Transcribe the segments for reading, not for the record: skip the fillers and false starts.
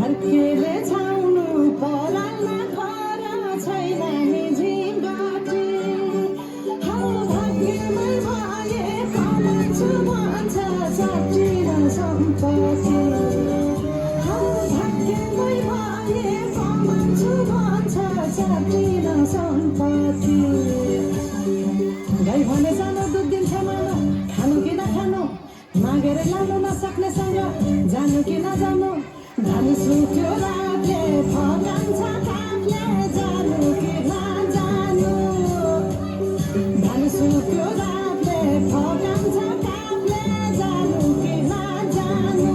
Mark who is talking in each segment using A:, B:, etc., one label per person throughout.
A: फर्केर छाउनु परालमा खरा छैन नि झिङ्गटे हौ भाग्यमै भए कमान्छु भन्छ चाटिन सम्पत्ति हौ भाग्यमै भए कमान्छु भन्छ चाटिन सम्पत्ति गाई भने जानु दुध दिन्छ मानु खानु कि नखानु मागेर लानु नसक्नेसँग जानु कि नजानु धान सुक्यो रातले फकान्छ कागले जानु कि नजानु धान सुक्यो रातले फकान्छ कागले जानु कि नजानु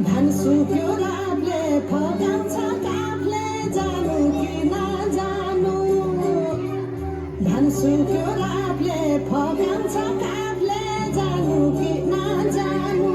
A: धान सुक्यो रातले फकाउँछ कागले जानु कि नजानु धान सुक्यो रातले फकाउँछ कागले जानु कि नजानु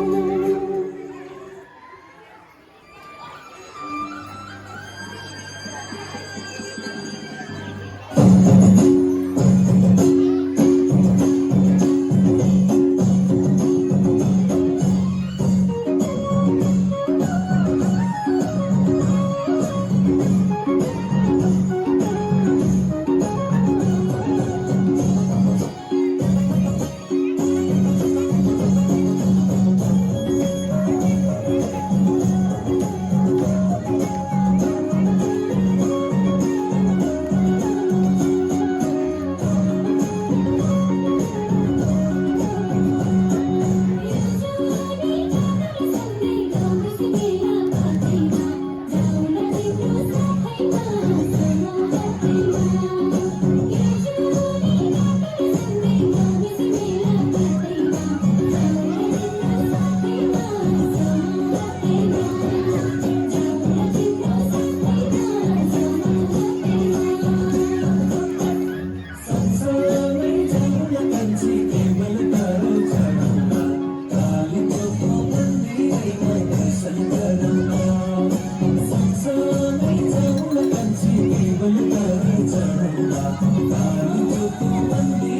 A: Bye.